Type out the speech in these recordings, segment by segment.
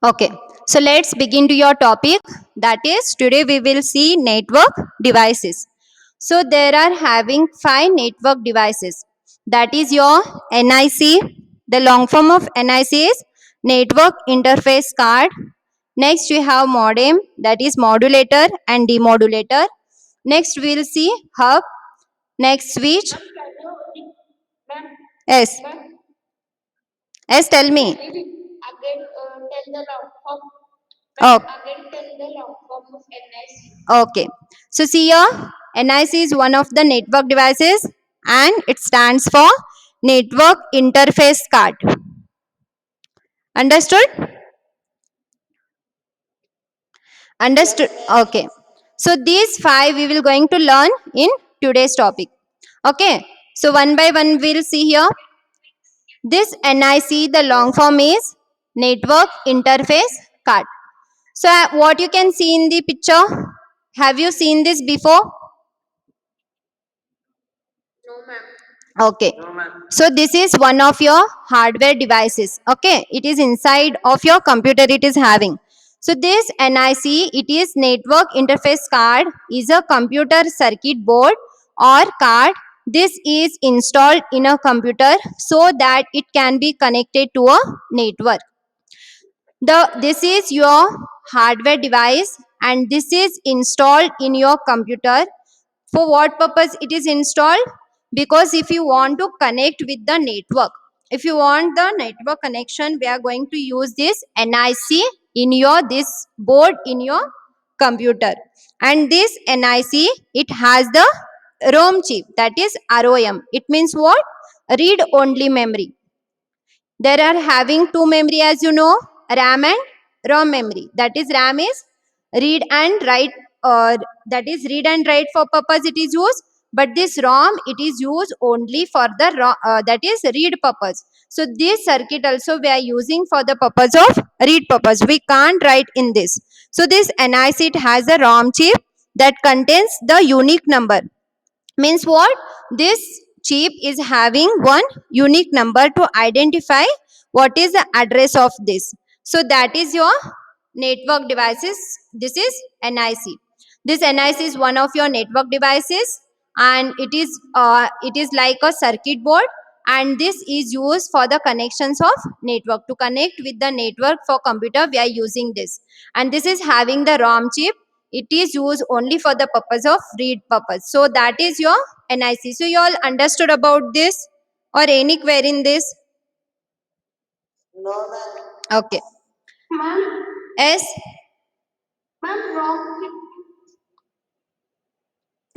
Okay, so let's begin to your topic. That is, today we will see network devices. So there are having five network devices. That is your NIC. The long form of NIC is Network Interface Card. Next we have modem, that is modulator and demodulator. Next we will see hub. Next switch. Yes. Yes, tell me. Oh, okay. So see here, NIC is one of the network devices and it stands for Network Interface Card. Understood? Understood? Okay. So these five we will going to learn in today's topic. Okay. So one by one we'll see here. This NIC, the long form is Network Interface Card. So what you can see in the picture, have you seen this before? Okay. So this is one of your hardware devices. Okay. It is inside of your computer it is having. So this NIC, it is network interface card, is a computer circuit board or card. This is installed in a computer so that it can be connected to a network. This is your hardware device and this is installed in your computer. For what purpose it is installed? Because if you want to connect with the network, if you want the network connection, we are going to use this NIC in your this board in your computer. And this NIC, it has the ROM chip, that is ROM. It means what? Read only memory. There are having two memory, as you know, RAM and ROM memory. That is, RAM is read and write, or that is read and write for purpose it is used, but this ROM it is used only for the that is read purpose. So this circuit also we are using for the purpose of read purpose. We can't write in this. So this NIC, it has a ROM chip that contains the unique number. Means what? This chip is having one unique number to identify what is the address of this. So that is your network devices. This is NIC. This NIC is one of your network devices and it is like a circuit board, and this is used for the connections of network. To connect with the network for computer we are using this, and this is having the ROM chip. It is used only for the purpose of read purpose. So that is your NIC. So you all understood about this or any query in this? Okay. Yes.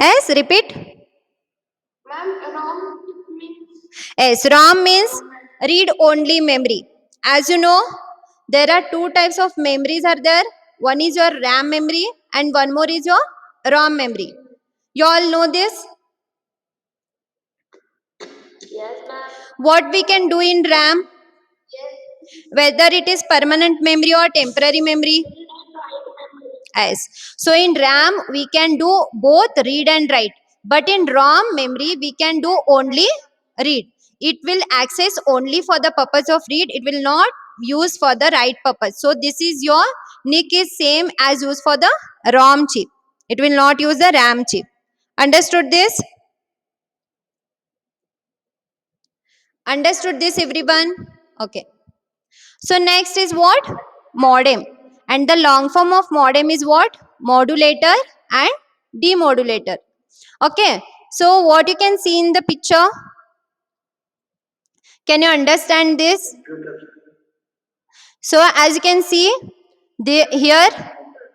Yes, repeat. Yes, ROM means read only memory. As you know, there are two types of memories are there. One is your RAM memory and one more is your ROM memory. You all know this? What we can do in RAM? Whether it is permanent memory or temporary memory? Yes. So in RAM we can do both read and write, but in ROM memory we can do only read. It will access only for the purpose of read. It will not use for the write purpose. So this is your NIC is same as used for the ROM chip. It will not use the RAM chip. Understood this? Understood this, everyone? Okay. So next is what? Modem. And the long form of modem is what? Modulator and demodulator. Okay. So what you can see in the picture? Can you understand this? So as you can see, here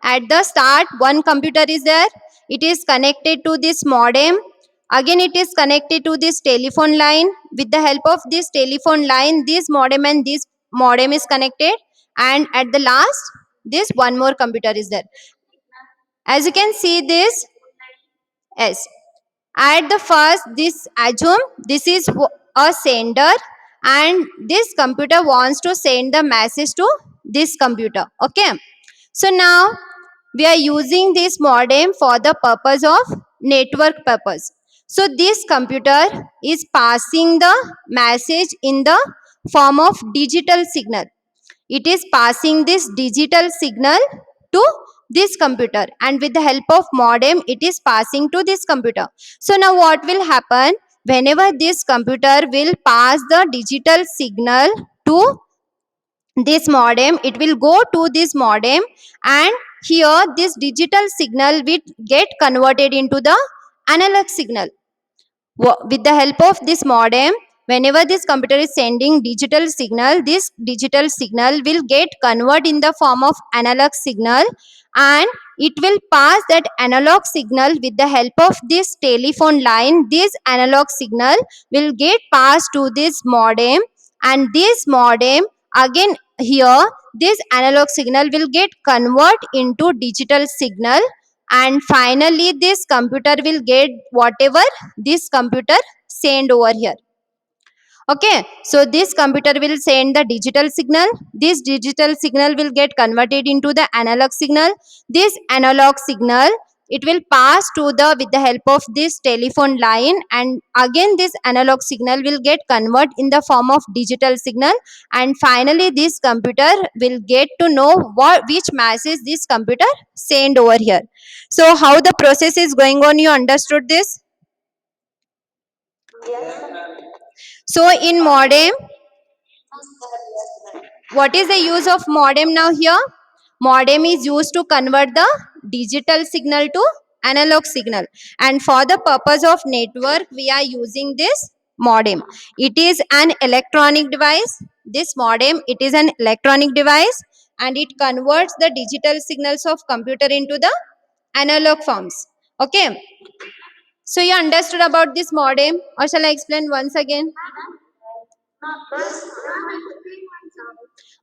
at the start one computer is there. It is connected to this modem. Again it is connected to this telephone line. With the help of this telephone line, this modem and this modem is connected, and at the last this one more computer is there. As you can see this, yes, at the first this assume this is a sender, and this computer wants to send the message to this computer. Okay. So now we are using this modem for the purpose of network purpose. So this computer is passing the message in the form of digital signal. It is passing this digital signal to this computer, and with the help of modem it is passing to this computer. So now what will happen, whenever this computer will pass the digital signal to this modem, it will go to this modem, and here this digital signal will get converted into the analog signal. With the help of this modem, whenever this computer is sending digital signal, this digital signal will get converted in the form of analog signal, and it will pass that analog signal with the help of this telephone line. This analog signal will get passed to this modem, and this modem again, here this analog signal will get convert into digital signal, and finally this computer will get whatever this computer send over here. Okay, so this computer will send the digital signal. This digital signal will get converted into the analog signal. This analog signal, it will pass to the with the help of this telephone line, and again this analog signal will get convert in the form of digital signal, and finally this computer will get to know what which message this computer send over here. So how the process is going on, you understood this? So in modem, what is the use of modem now here? Modem is used to convert the digital signal to analog signal, and for the purpose of network we are using this modem. It is an electronic device. This modem, it is an electronic device, and it converts the digital signals of computer into the analog forms. Okay, so you understood about this modem, or shall I explain once again?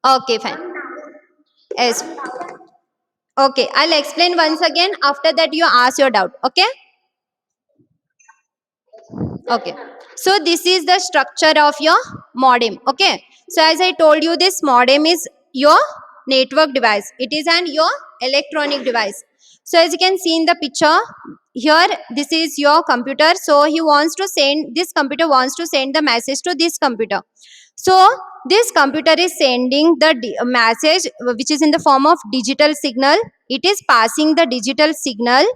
Okay, fine. Yes. Okay, I'll explain once again. After that, you ask your doubt. Okay? Okay. So this is the structure of your modem. Okay. So as I told you, this modem is your network device. It is an your electronic device. So as you can see in the picture, here this is your computer. So he wants to send, this computer wants to send the message to this computer. So this computer is sending the message which is in the form of digital signal. It is passing the digital signal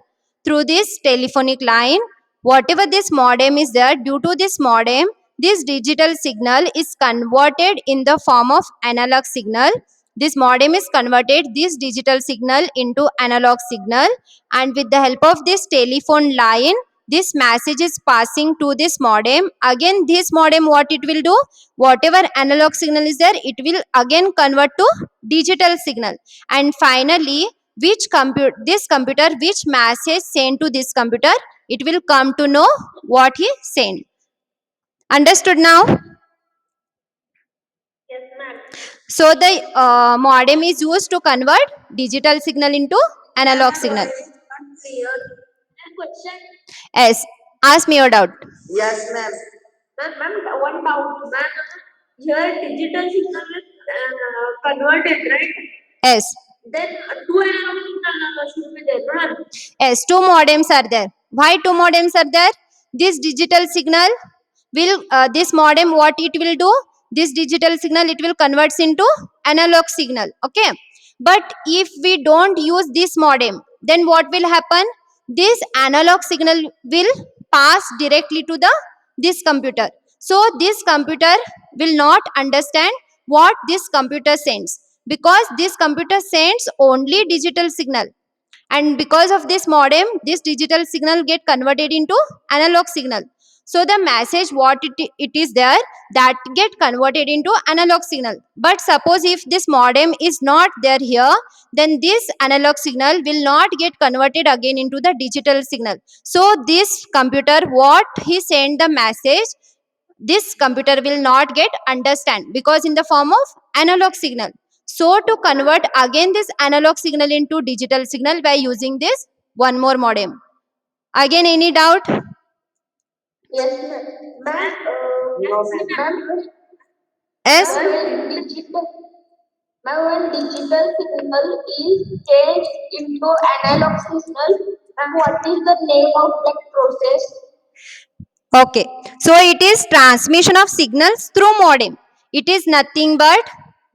through this telephonic line. Whatever this modem is there, due to this modem, this digital signal is converted in the form of analog signal. This modem is converted this digital signal into analog signal, and with the help of this telephone line, this message is passing to this modem. Again this modem, what it will do, whatever analog signal is there, it will again convert to digital signal, and finally which this computer, which message sent to this computer, it will come to know what he sent. Understood now? So the modem is used to convert digital signal into analog signal. Yes, ask me your doubt. Yes, ma'am. Ma'am, one doubt, ma'am. Here, digital signal is converted, right? Yes. Then two analog signal should be there, ma'am. Yes, two modems are there. Why two modems are there? This digital signal will, this modem, what it will do? This digital signal, it will converts into analog signal. Okay. But if we don't use this modem, then what will happen? This analog signal will pass directly to the this computer. So this computer will not understand what this computer sends, because this computer sends only digital signal, and because of this modem this digital signal get converted into analog signal. So the message what it is there, that get converted into analog signal. But suppose if this modem is not there here, then this analog signal will not get converted again into the digital signal. So this computer, what he send the message, this computer will not get understand, because in the form of analog signal. So to convert again this analog signal into digital signal by using this one more modem. Again any doubt? Yes, ma'am. Ma'am, ma'am, Yes. when digital, ma'am, when digital signal is changed into analog signal, and what is the name of that process? Okay. So it is transmission of signals through modem. It is nothing but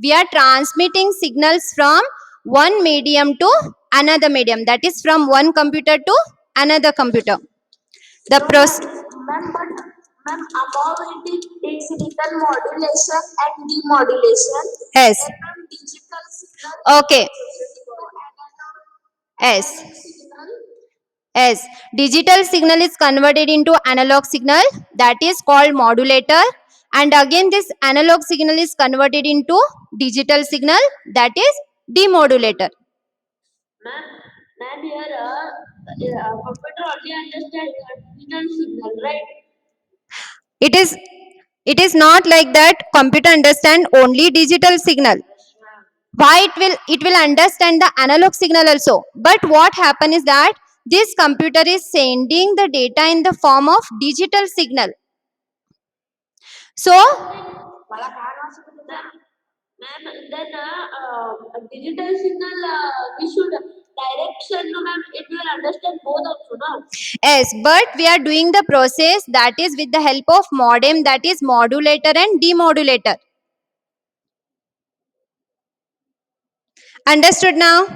We are transmitting signals from one medium to another medium, that is from one computer to another computer. The No, process. ma'am, but ma'am, above it is digital modulation and demodulation. Yes. And ma'am, digital signal Okay. to analog Yes. signal. Yes. Digital signal is converted into analog signal, that is called modulator. And again, this analog signal is converted into digital signal, that is demodulator. Ma'am, here computer only understand digital signal, right? It is not like that. Computer understand only digital signal. Why? It will understand the analog signal also, but what happen is that this computer is sending the data in the form of digital signal. So Ma'am, then digital signal we should direction, no ma'am, it will understand both also, no? yes, but we are doing the process that is with the help of modem, that is modulator and demodulator. Understood now?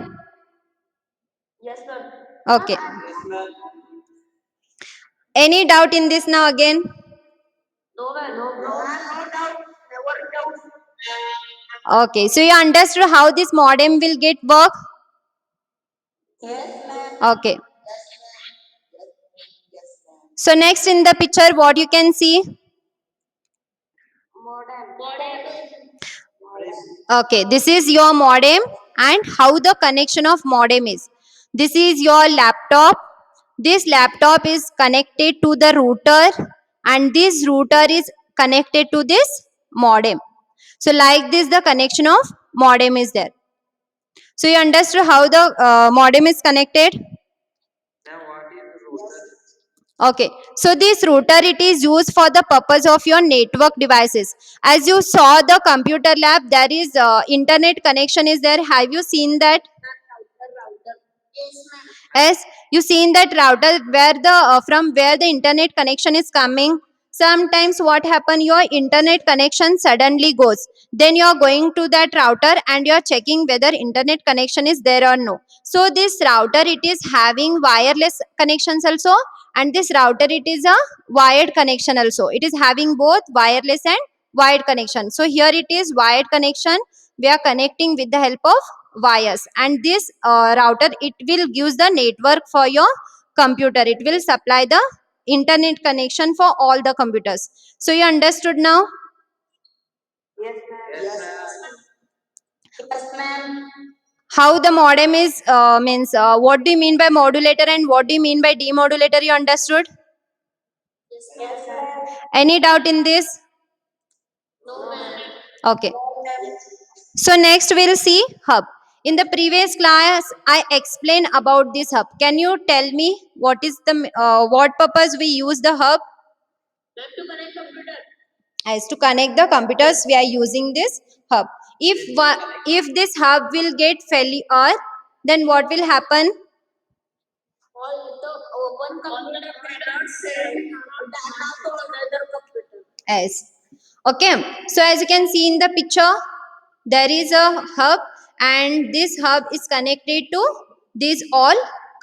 Yes, ma'am. Okay. Any doubt in this now again? No, ma'am, no doubt, never doubt. Okay, so you understood how this modem will get work? Yes, ma'am. Okay. So next in the picture, what you can see? Modem. Okay, this is your modem and how the connection of modem is. This is your laptop. This laptop is connected to the router and this router is connected to this modem. So like this, the connection of modem is there. So you understood how the modem is connected? Okay, so this router, it is used for the purpose of your network devices. As you saw the computer lab, there is internet connection is there. Have you seen that? Router. Yes, ma'am. Yes, you seen that router where the from where the internet connection is coming. Sometimes what happen, your internet connection suddenly goes, then you are going to that router and you are checking whether internet connection is there or no. So this router, it is having wireless connections also, and this router, it is a wired connection also. It is having both wireless and wired connection. So here it is wired connection. We are connecting with the help of wires, and this router, it will use the network for your computer. It will supply the internet connection for all the computers. So you understood now? Yes, ma'am. Yes, ma'am. How the modem is means what do you mean by modulator and what do you mean by demodulator? You understood? Yes, ma'am. Any doubt in this? No, ma'am. Okay. So next we'll see hub. In the previous class, I explained about this hub. Can you tell me what is the what purpose we use the hub? Ma'am, to connect computer. As to connect the computers, we are using this hub. If this hub will get failure, then what will happen? All the one computer cannot send data to another computer. Yes. Okay. So as you can see in the picture, there is a hub and this hub is connected to these all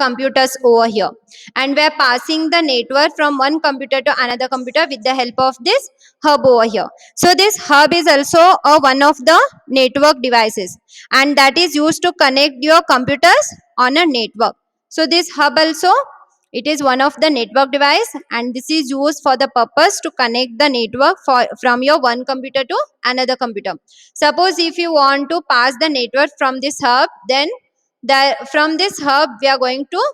computers over here, and we are passing the network from one computer to another computer with the help of this hub over here. So this hub is also one of the network devices, and that is used to connect your computers on a network. So this hub also, it is one of the network device, and this is used for the purpose to connect the network from your one computer to another computer. Suppose if you want to pass the network from this hub, then from this hub we are going to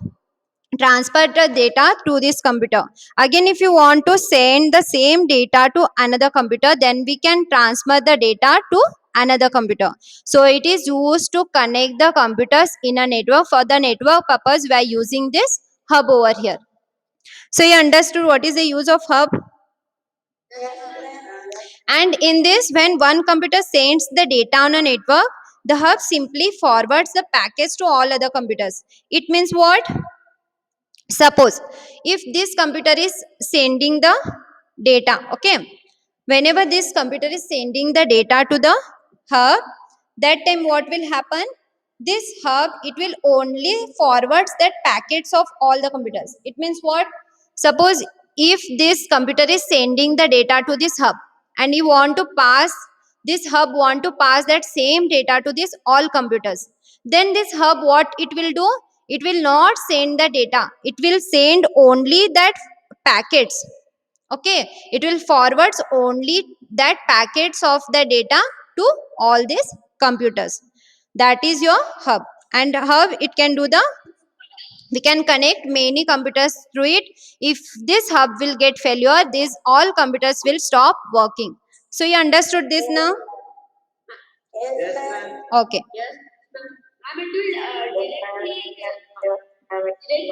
transfer the data to this computer. Again, if you want to send the same data to another computer, then we can transfer the data to another computer. So it is used to connect the computers in a network. For the network purpose, we are using this hub over here. So you understood what is the use of hub? And in this, when one computer sends the data on a network, the hub simply forwards the package to all other computers. It means what? Suppose if this computer is sending the data, okay, whenever this computer is sending the data to the hub, that time what will happen? This hub, it will only forwards that packets of all the computers. It means what? Suppose if this computer is sending the data to this hub, and you want to pass, this hub want to pass that same data to this all computers, then this hub what it will do? It will not send the data, it will send only that packets. Okay, it will forwards only that packets of the data to all these computers. That is your hub. And hub, it can do the, we can connect many computers through it. If this hub will get failure, these all computers will stop working. So you understood this now? Okay. Yes, ma'am. Ma'am, it will directly send.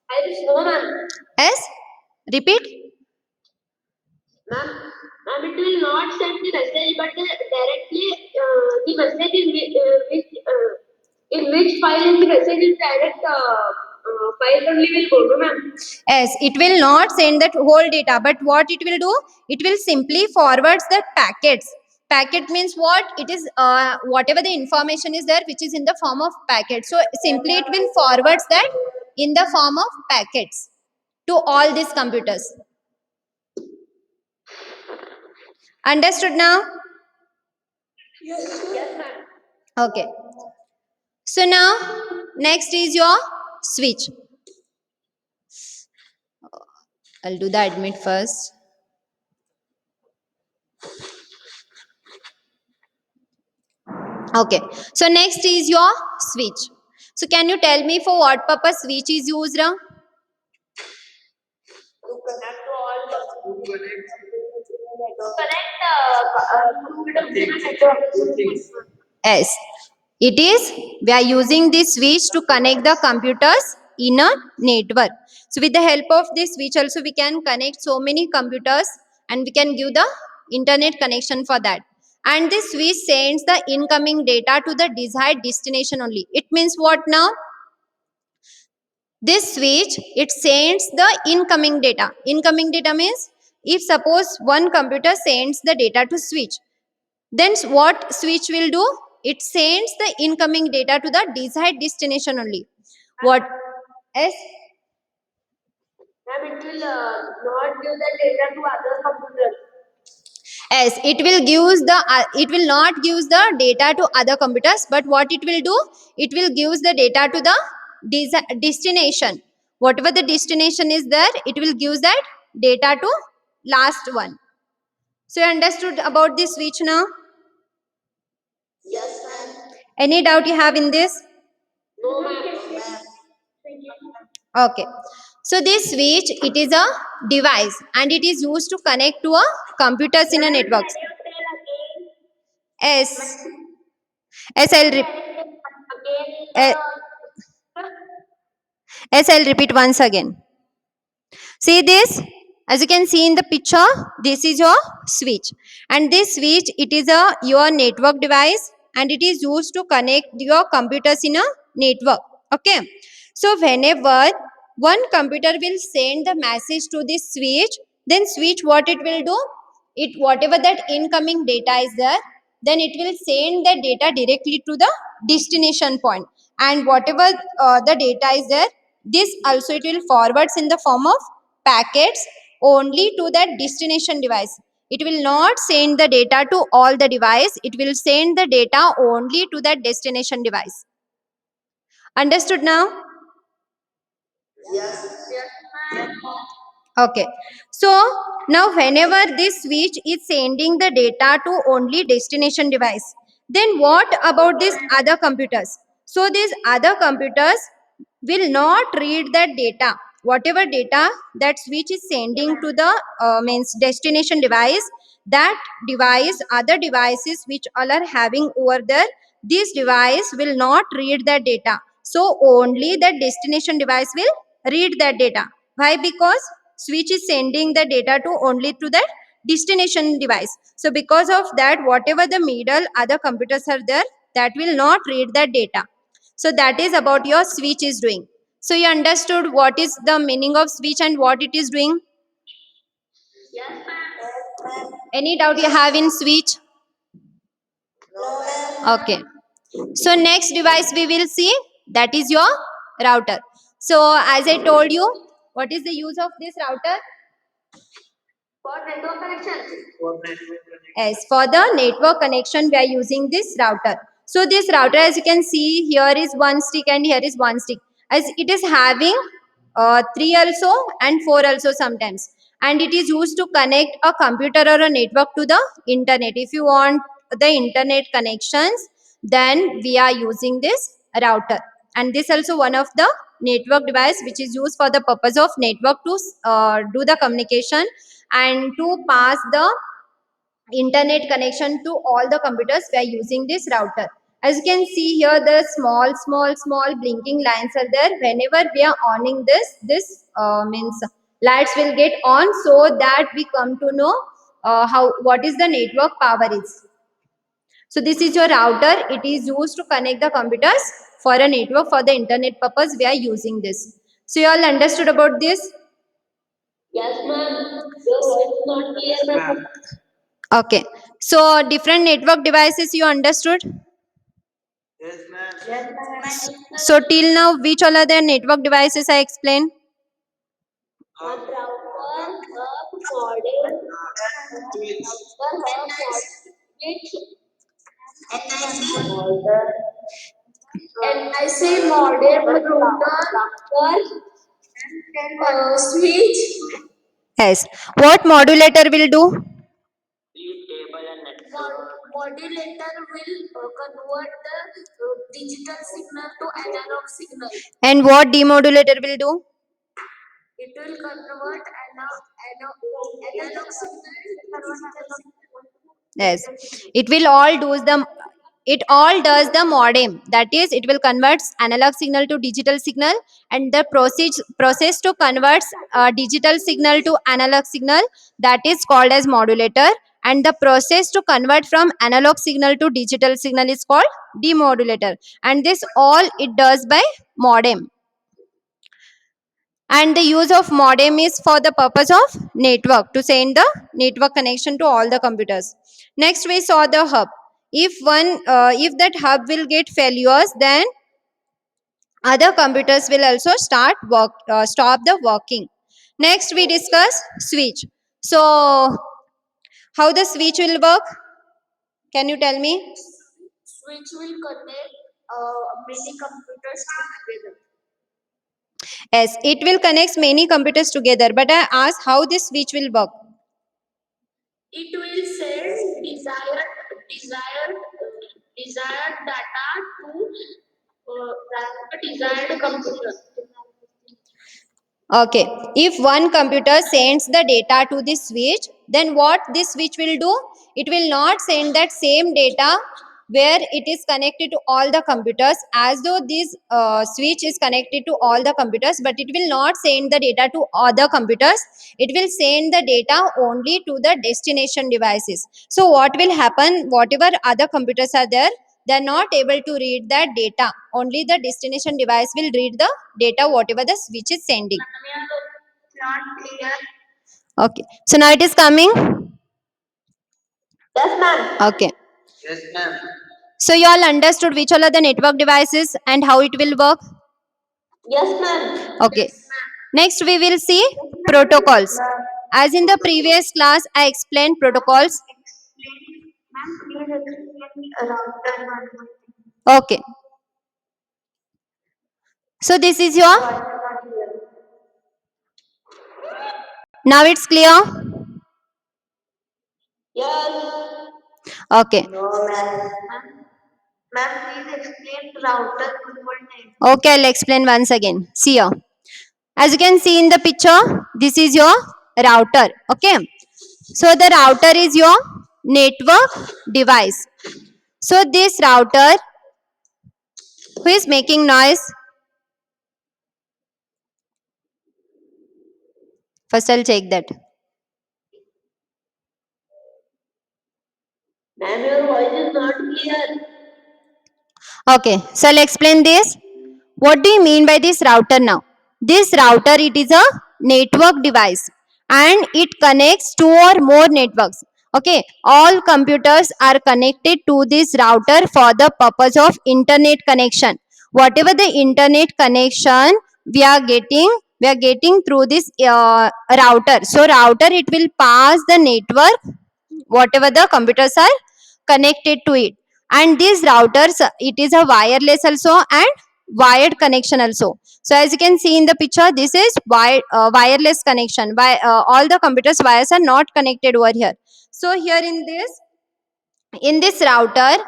I just know, ma'am. Yes, repeat. Ma'am, it will not send the message, but directly the message in which file is the message is direct file only will go to, ma'am. Yes, it will not send that whole data, but what it will do? It will simply forwards the packets. Packet means what? It is whatever the information is there, which is in the form of packet. So simply it will forwards that in the form of packets to all these computers. Understood now? Yes, ma'am. Okay. So now next is your switch. I'll do the admit first. Okay. So next is your switch. So can you tell me for what purpose switch is used? Ra? Connect computers in a network. Yes. It is, we are using this switch to connect the computers in a network. So with the help of this switch also we can connect so many computers and we can give the internet connection for that. And this switch sends the incoming data to the desired destination only. It means what now? This switch, it sends the incoming data. Incoming data means if suppose one computer sends the data to switch, then what switch will do? It sends the incoming data to the desired destination only. What? Yes? Ma'am, it will not give the data to other computers. Yes, it will not give the data to other computers, but what it will do? It will give the data to the destination. Whatever the destination is there, it will give that data to last one. So you understood about this switch now? Yes, ma'am. Any doubt you have in this? No, ma'am. Okay. So this switch, it is a device and it is used to connect to a computers in a network. Yes. Yes, eh, yes, I'll repeat once again. See this? As you can see in the picture, this is your switch. And this switch, it is a your network device and it is used to connect your computers in a network. Okay. So whenever one computer will send the message to this switch, then switch what it will do? It whatever that incoming data is there, then it will send the data directly to the destination point. And whatever the data is there, this also it will forwards in the form of packets only to that destination device. It will not send the data to all the device, it will send the data only to that destination device. Understood now? Yes, ma'am. Okay. So now whenever this switch is sending the data to only destination device, then what about these other computers? So these other computers will not read that data. Whatever data that switch is sending to the means destination device, that device, other devices which all are having over there, this device will not read that data. So only that destination device will read that data. Why? Because switch is sending the data to only to that destination device. So because of that, whatever the middle other computers are there, that will not read that data. So that is about your switch is doing. So you understood what is the meaning of switch and what it is doing? Yes, ma'am. Any doubt you have in switch? Okay. So next device we will see, that is your router. So as I told you, what is the use of this router? For network connection. Yes, for the network connection we are using this router. So this router, as you can see, here is one stick and here is one stick. As it is having three also and four also sometimes. And it is used to connect a computer or a network to the internet. If you want the internet connections, then we are using this router. And this also one of the network device which is used for the purpose of network to do the communication and to pass the internet connection to all the computers. We are using this router. As you can see here, the small blinking lines are there. Whenever we are oning this means lights will get on, so that we come to know how what is the network power is. So this is your router. It is used to connect the computers for a network, for the internet purpose we are using this. So you all understood about this? Yes, ma'am. Your voice is not clear, ma'am. Okay. So different network devices you understood? Yes, ma'am. So till now, which all are the network devices I explained? Router, hub, modem, router, hub, modem, switch, NIC, modem, router, switch. Yes. What modulator will do? Modulator will convert the digital signal to analog signal. And what demodulator will do? It will convert analog signal to digital signal. Yes. It all does the modem. That is, it will convert analog signal to digital signal, and the process to convert digital signal to analog signal, that is called as modulator, and the process to convert from analog signal to digital signal is called demodulator. And this all it does by modem. And the use of modem is for the purpose of network, to send the network connection to all the computers. Next we saw the hub. If that hub will get failures, then other computers will also stop the working. Next we discuss switch. So how the switch will work, can you tell me? Switch will connect many computers together. Yes, it will connect many computers together, but I ask how this switch will work. It will send desired data to desired computer. Okay, if one computer sends the data to this switch, then what this switch will do? It will not send that same data where it is connected to all the computers, as though this switch is connected to all the computers, but it will not send the data to other computers. It will send the data only to the destination devices. So what will happen? Whatever other computers are there, they are not able to read that data. Only the destination device will read the data whatever the switch is sending. Not clear. Okay, so now it is coming. Yes, ma'am. Okay, Yes, ma'am. so you all understood which all are the network devices and how it will work. Yes, ma'am. Okay, next we will see protocols. As in the previous class I explained protocols. Ma'am, please explain router. Okay, so this is your, now it's clear. Yes. Okay, No, ma'am. Ma'am, please explain router full name. okay, I'll explain once again. See here, as you can see in the picture, this is your router. Okay, so the router is your network device. So this router, who is making noise? First I'll check that. Ma'am, your voice is not clear. Okay, so I'll explain this. What do you mean by this router now? This router, it is a network device and it connects two or more networks. Okay, all computers are connected to this router for the purpose of internet connection. Whatever the internet connection we are getting through this router. So router, it will pass the network whatever the computers are connected to it. And these routers, it is a wireless also and wired connection also. So as you can see in the picture, this is wireless connection. All the computers wires are not connected over here. So here in this router,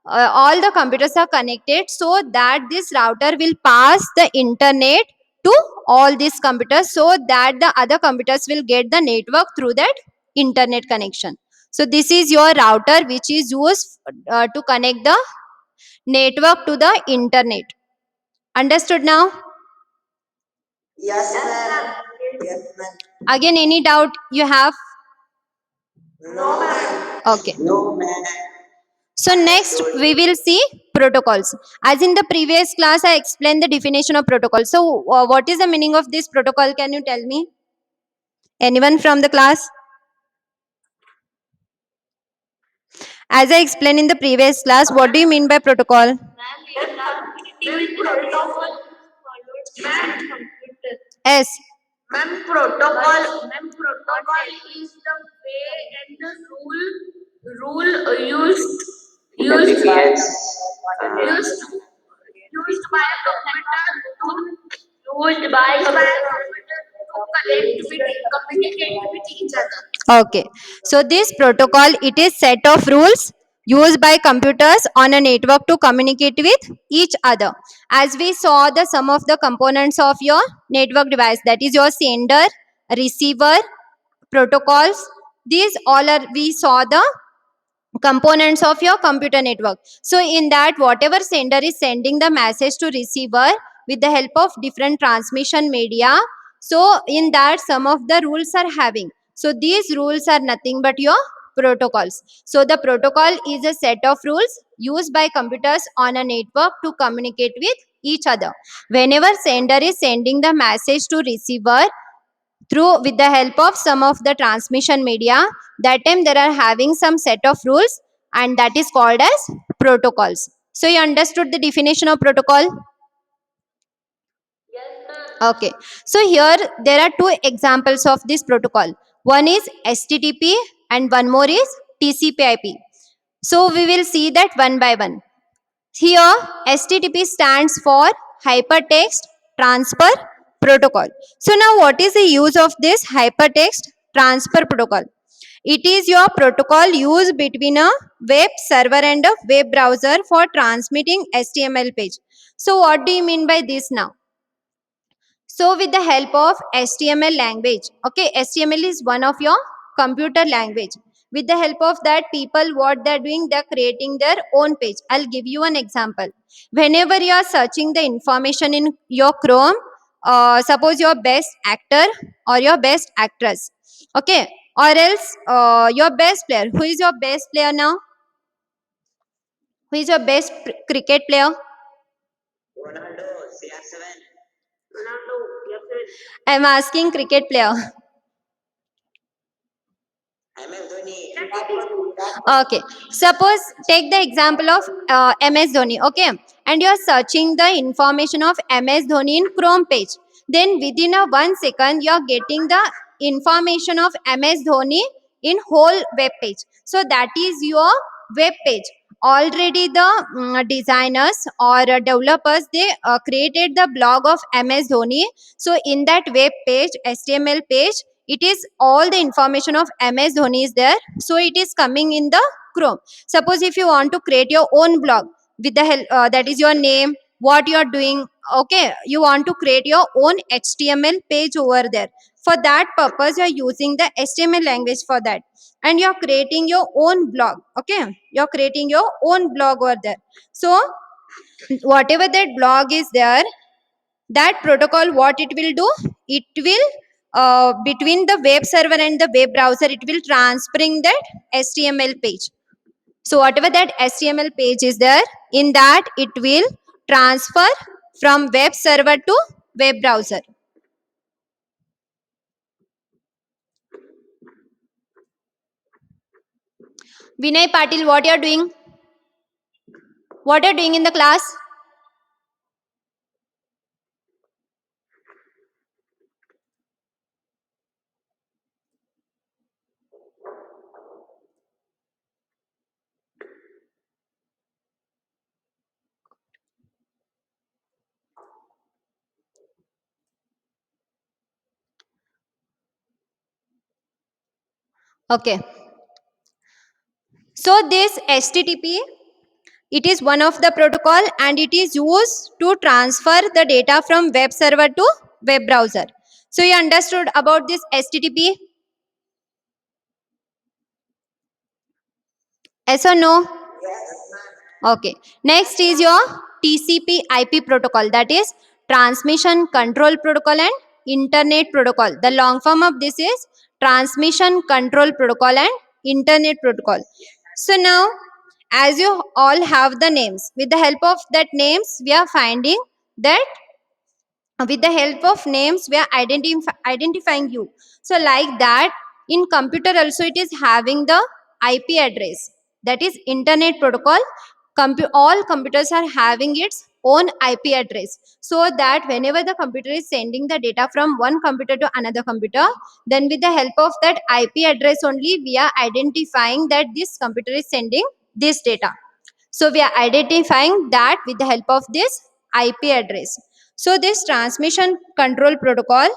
all the computers are connected, so that this router will pass the internet to all these computers, so that the other computers will get the network through that internet connection. So this is your router, which is used to connect the network to the internet. Understood now? Yes, ma'am. Yes, ma'am. Again, any doubt you have? No, ma'am. Okay. No, ma'am. So next we will see protocols. As in the previous class, I explained the definition of protocol. So what is the meaning of this protocol? Can you tell me? Anyone from the class? As I explained in the previous class, what do you mean by protocol? Yes. Protocol is the way and the rule used used by a computer to communicate with each other. Okay. So this protocol, it is set of rules used by computers on a network to communicate with each other. As we saw the some of the components of your network device, that is your sender, receiver, protocols. These all are, we saw the components of your computer network. So in that, whatever sender is sending the message to receiver with the help of different transmission media, so in that some of the rules are having. So these rules are nothing but your protocols. So the protocol is a set of rules used by computers on a network to communicate with each other. Whenever sender is sending the message to receiver through with the help of some of the transmission media, that time there are having some set of rules, and that is called as protocols. So you understood the definition of protocol? Okay. So here there are two examples of this protocol. One is HTTP and one more is TCP/IP. So we will see that one by one. Here, HTTP stands for Hypertext Transfer Protocol. So now what is the use of this Hypertext Transfer Protocol? It is your protocol used between a web server and a web browser for transmitting HTML page. So what do you mean by this now? So with the help of HTML language, okay, HTML is one of your computer language. With the help of that, people, what they're doing, they're creating their own page. I'll give you an example. Whenever you are searching the information in your Chrome, suppose your best actor or your best actress, okay, or else your best player. Who is your best player now? Who is your best cricket player? Ronaldo, CR7. I'm asking cricket player. MS Dhoni. Okay, suppose take the example of MS Dhoni, okay, and you are searching the information of MS Dhoni in Chrome page. Then within a 1 second, you are getting the information of MS Dhoni in whole web page. So that is your web page. Already the designers or developers, they created the blog of MS Dhoni. So in that web page, HTML page, it is all the information of MS Dhoni is there. So it is coming in the Chrome. Suppose if you want to create your own blog with the help, that is your name, what you are doing, okay, you want to create your own HTML page over there. For that purpose, you are using the HTML language for that, and you are creating your own blog. Okay, you are creating your own blog over there. So whatever that blog is there, that protocol, what it will do, it will between the web server and the web browser, it will transferring that HTML page. So whatever that HTML page is there, in that it will transfer from web server to web browser. Vinay Patil, what you are doing? What you are doing in the class? Okay. So this HTTP, it is one of the protocol and it is used to transfer the data from web server to web browser. So you understood about this HTTP? Yes or no? Okay. Next is your TCP IP protocol, that is Transmission Control Protocol and Internet Protocol. The long form of this is Transmission Control Protocol and Internet Protocol. So now, as you all have the names, with the help of that names, we are finding that with the help of names we are identifying you. So like that, in computer also it is having the IP address, that is internet protocol. All computers are having its own IP address, so that whenever the computer is sending the data from one computer to another computer, then with the help of that IP address only we are identifying that this computer is sending this data. So we are identifying that with the help of this IP address. So this transmission control protocol,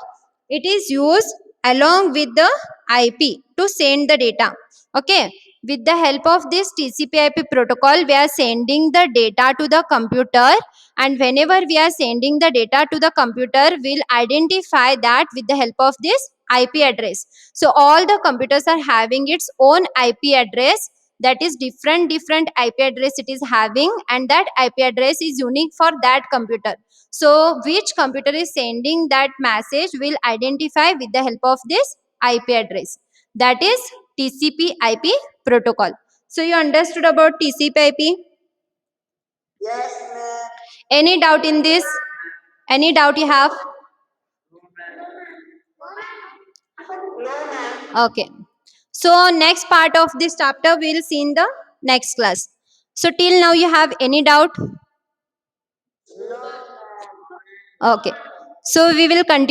it is used along with the IP to send the data. Okay. With the help of this TCP/IP protocol, we are sending the data to the computer, and whenever we are sending the data to the computer, we'll identify that with the help of this IP address. So all the computers are having its own IP address, that is different IP address it is having, and that IP address is unique for that computer. So which computer is sending that message will identify with the help of this IP address, that is TCP IP protocol. So you understood about TCP IP? Yes, ma'am. Any doubt in this? Any doubt you have? No, ma'am. Okay. So next part of this chapter we will see in the next class. So till now you have any doubt? No, ma'am. Okay. So we will continue.